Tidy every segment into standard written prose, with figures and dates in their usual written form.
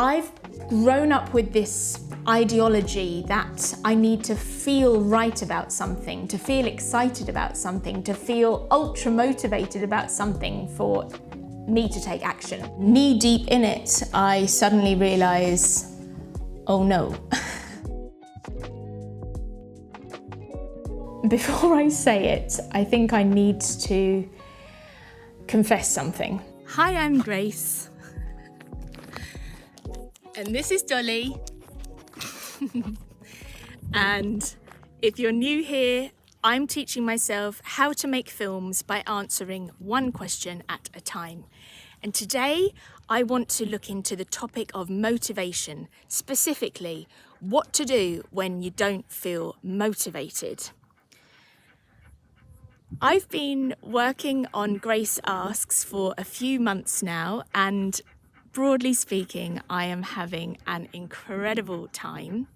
I've grown up with this ideology that I need to feel right about something, to feel excited about something, to feel ultra motivated about something for me to take action. Knee deep in it, I suddenly realise, oh no. Before I say it, I think I need to confess something. Hi, I'm Grace. And this is Dolly. And if you're new here, I'm teaching myself how to make films by answering one question at a time. And today I want to look into the topic of motivation, specifically what to do when you don't feel motivated. I've been working on Grace Asks for a few months now, and broadly speaking, I am having an incredible time.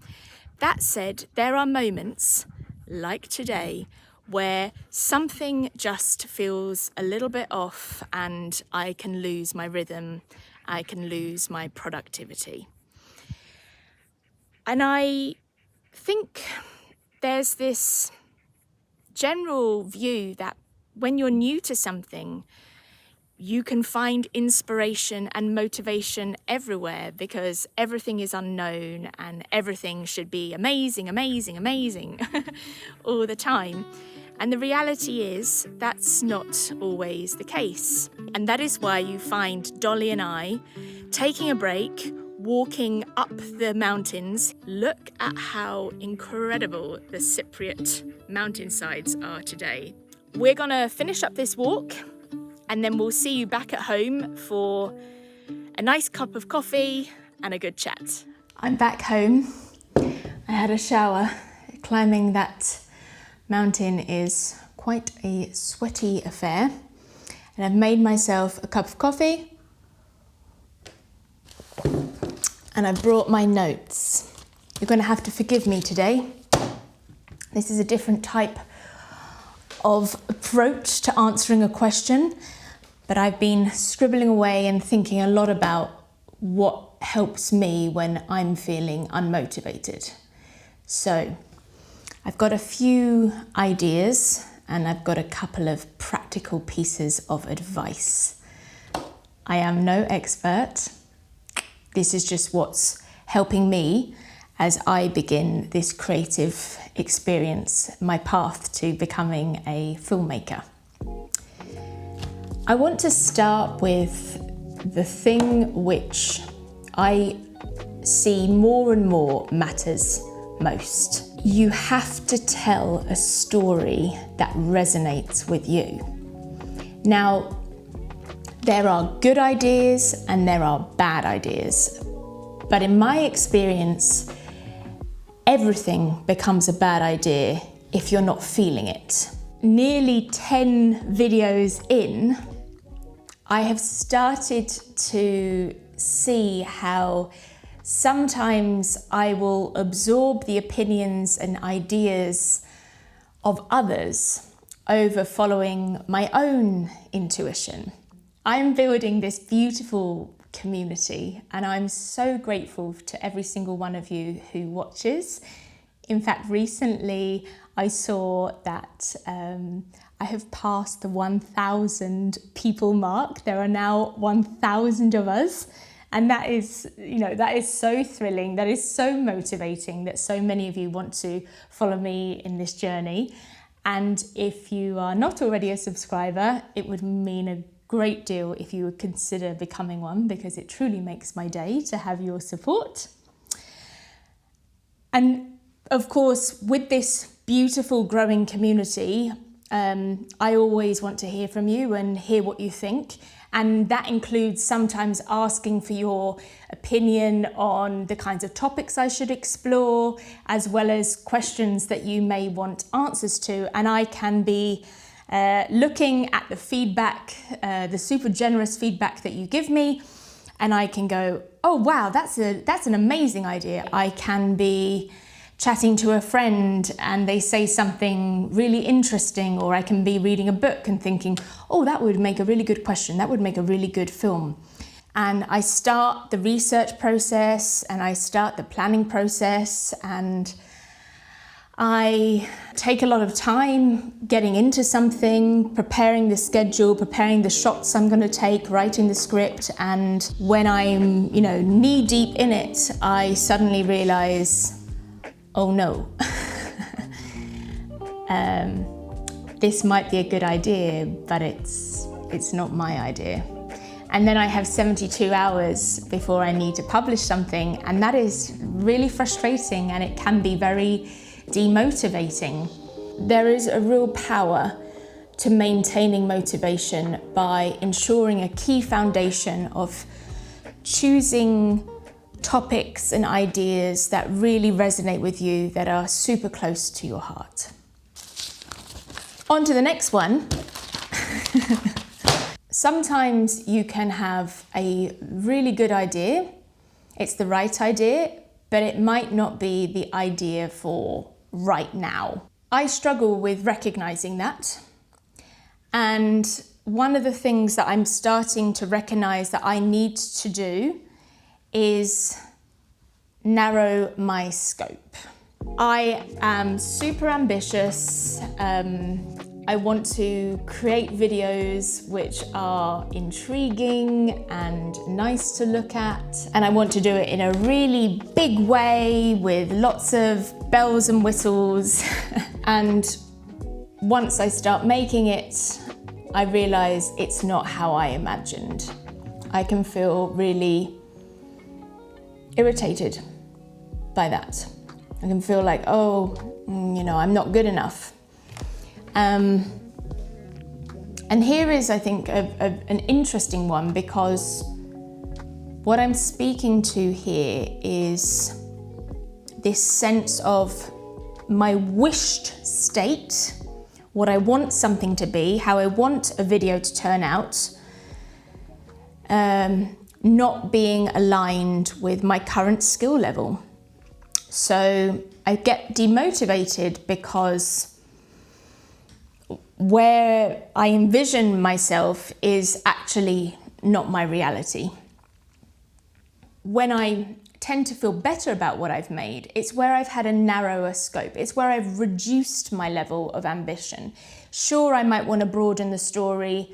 That said, there are moments, like today, where something just feels a little bit off and I can lose my rhythm, I can lose my productivity. And I think there's this general view that when you're new to something, you can find inspiration and motivation everywhere because everything is unknown and everything should be amazing, amazing, amazing all the time. And the reality is that's not always the case. And that is why you find Dolly and I taking a break, walking up the mountains. Look at how incredible the Cypriot mountainsides are today. We're gonna finish up this walk and then we'll see you back at home for a nice cup of coffee and a good chat. I'm back home. I had a shower. Climbing that mountain is quite a sweaty affair. And I've made myself a cup of coffee and I've brought my notes. You're going to have to forgive me today. This is a different type of approach to answering a question, but I've been scribbling away and thinking a lot about what helps me when I'm feeling unmotivated. So I've got a few ideas and I've got a couple of practical pieces of advice. I am no expert. This is just what's helping me as I begin this creative experience, my path to becoming a filmmaker. I want to start with the thing which I see more and more matters most. You have to tell a story that resonates with you. Now, there are good ideas and there are bad ideas, but in my experience, everything becomes a bad idea if you're not feeling it. Nearly 10 videos in, I have started to see how sometimes I will absorb the opinions and ideas of others over following my own intuition. I'm building this beautiful community and I'm so grateful to every single one of you who watches. In fact, recently I saw that I have passed the 1,000 people mark. There are now 1,000 of us. And that is so thrilling. That is so motivating that so many of you want to follow me in this journey. And if you are not already a subscriber, it would mean a great deal if you would consider becoming one, because it truly makes my day to have your support. And of course, with this beautiful growing community, I always want to hear from you and hear what you think. And that includes sometimes asking for your opinion on the kinds of topics I should explore, as well as questions that you may want answers to. And I can be looking at the feedback, the super generous feedback that you give me, and I can go, oh wow, that's an amazing idea. I can be chatting to a friend and they say something really interesting, or I can be reading a book and thinking, oh, that would make a really good question, that would make a really good film. And I start the research process and I start the planning process, and I take a lot of time getting into something, preparing the schedule, preparing the shots I'm going to take, writing the script. And when I'm, knee deep in it, I suddenly realize, oh no, this might be a good idea, but it's not my idea. And then I have 72 hours before I need to publish something, and that is really frustrating, and it can be very demotivating. There is a real power to maintaining motivation by ensuring a key foundation of choosing topics and ideas that really resonate with you, that are super close to your heart. On to the next one. Sometimes you can have a really good idea, it's the right idea, but it might not be the idea for right now. I struggle with recognizing that. And one of the things that I'm starting to recognize that I need to do is narrow my scope. I am super ambitious. I want to create videos which are intriguing and nice to look at. And I want to do it in a really big way with lots of bells and whistles. And once I start making it, I realize it's not how I imagined. I can feel really irritated by that. I can feel like, I'm not good enough. And here is, I think, an interesting one, because what I'm speaking to here is this sense of my wished state, what I want something to be, how I want a video to turn out, not being aligned with my current skill level. So I get demotivated because where I envision myself is actually not my reality. When I tend to feel better about what I've made, it's where I've had a narrower scope. It's where I've reduced my level of ambition. Sure, I might want to broaden the story.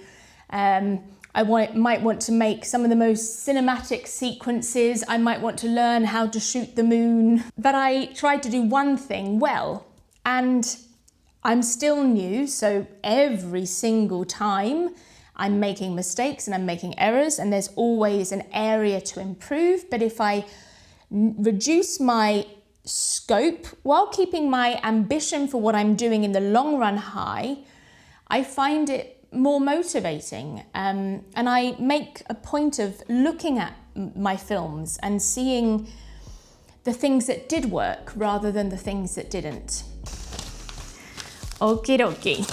Might want to make some of the most cinematic sequences. I might want to learn how to shoot the moon. But I tried to do one thing well, and I'm still new, so every single time I'm making mistakes and I'm making errors, and there's always an area to improve. But if I reduce my scope while keeping my ambition for what I'm doing in the long run high, I find it more motivating. And I make a point of looking at my films and seeing the things that did work rather than the things that didn't. Okie dokie.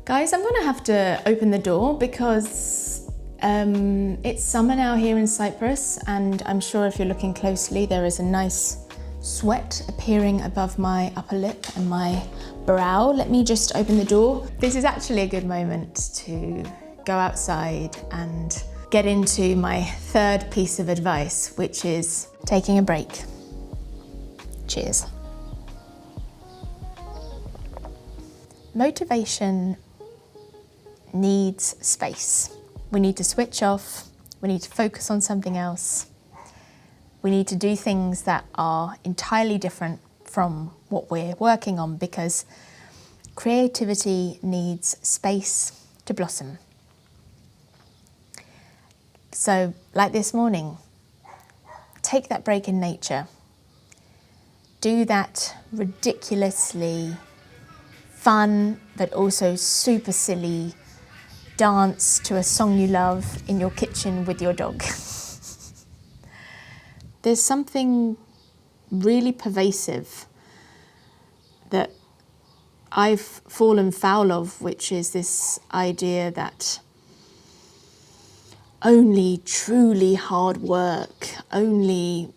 Guys, I'm gonna have to open the door because it's summer now here in Cyprus, and I'm sure if you're looking closely, there is a nice sweat appearing above my upper lip and my brow. Let me just open the door. This is actually a good moment to go outside and get into my third piece of advice, which is taking a break. Cheers. Motivation needs space. We need to switch off. We need to focus on something else. We need to do things that are entirely different from what we're working on, because creativity needs space to blossom. So, like this morning, take that break in nature. Do that ridiculously fun, but also super silly dance to a song you love in your kitchen with your dog. There's something really pervasive that I've fallen foul of, which is this idea that only truly hard work, only,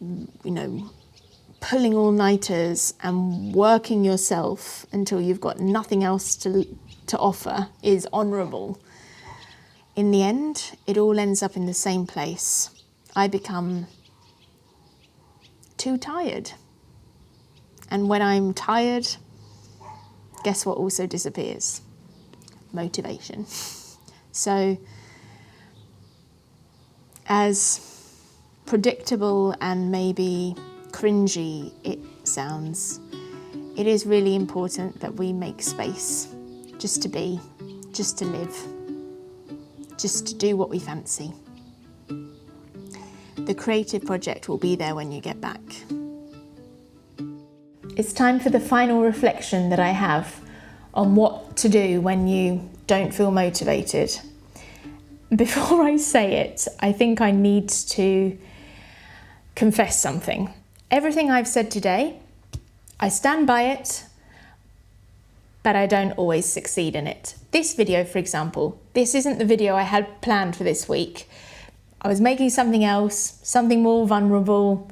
pulling all-nighters and working yourself until you've got nothing else to offer is honourable. in the end, it all ends up in the same place. I become too tired. And when I'm tired, guess what also disappears? Motivation. So, as predictable and maybe cringy it sounds, it is really important that we make space just to be, just to live, just to do what we fancy. The creative project will be there when you get back. It's time for the final reflection that I have on what to do when you don't feel motivated. Before I say it, I think I need to confess something. Everything I've said today, I stand by it, but I don't always succeed in it. This video, for example, this isn't the video I had planned for this week. I was making something else, something more vulnerable.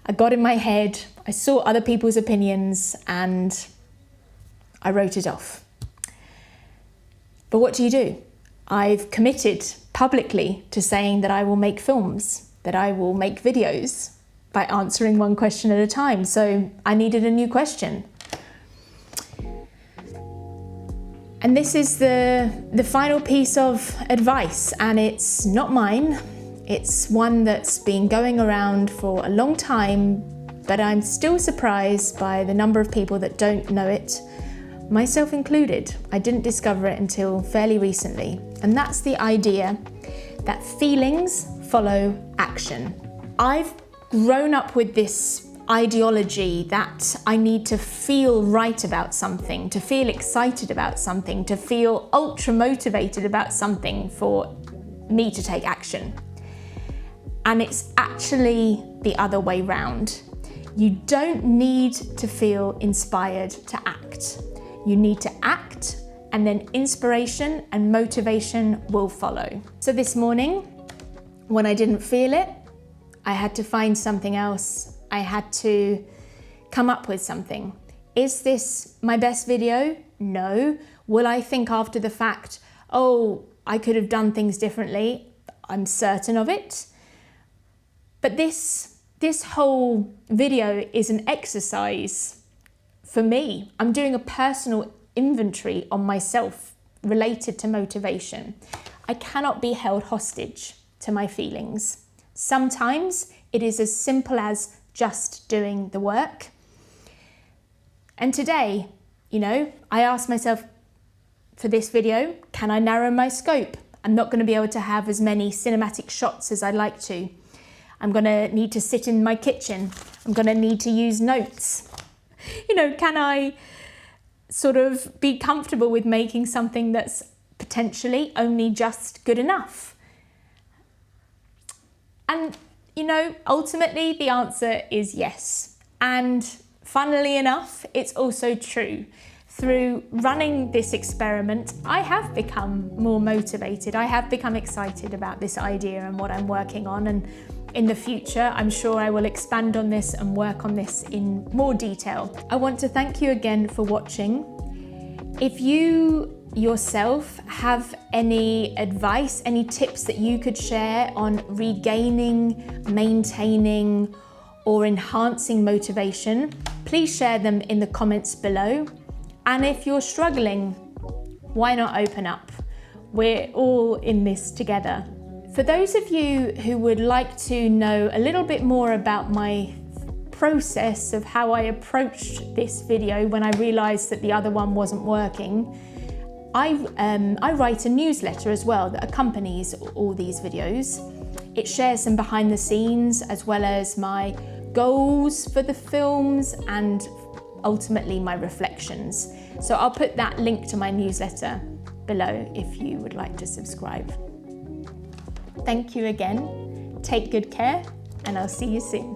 I got in my head, I saw other people's opinions, and I wrote it off. But what do? I've committed publicly to saying that I will make films, that I will make videos by answering one question at a time. So I needed a new question. And this is the final piece of advice, and it's not mine. It's one that's been going around for a long time, but I'm still surprised by the number of people that don't know it, myself included. I didn't discover it until fairly recently. And that's the idea that feelings follow action. I've grown up with this ideology that I need to feel right about something, to feel excited about something, to feel ultra motivated about something for me to take action. And it's actually the other way round. You don't need to feel inspired to act. You need to act, and then inspiration and motivation will follow. So this morning, when I didn't feel it, I had to find something else. I had to come up with something. Is this my best video? No. Will I think after the fact, oh, I could have done things differently? I'm certain of it. But this whole video is an exercise for me. I'm doing a personal inventory on myself related to motivation. I cannot be held hostage to my feelings. Sometimes it is as simple as just doing the work. And today, I asked myself for this video, can I narrow my scope? I'm not going to be able to have as many cinematic shots as I'd like to. I'm going to need to sit in my kitchen. I'm going to need to use notes. Can I sort of be comfortable with making something that's potentially only just good enough? And, ultimately the answer is yes. And funnily enough, it's also true. Through running this experiment, I have become more motivated. I have become excited about this idea and what I'm working on. And in the future, I'm sure I will expand on this and work on this in more detail. I want to thank you again for watching. If you yourself have any advice, any tips that you could share on regaining, maintaining, or enhancing motivation, please share them in the comments below. And if you're struggling, why not open up? We're all in this together. For those of you who would like to know a little bit more about my process of how I approached this video when I realized that the other one wasn't working, I write a newsletter as well that accompanies all these videos. It shares some behind the scenes as well as my goals for the films and ultimately my reflections. So I'll put that link to my newsletter below if you would like to subscribe. Thank you again. Take good care, and I'll see you soon.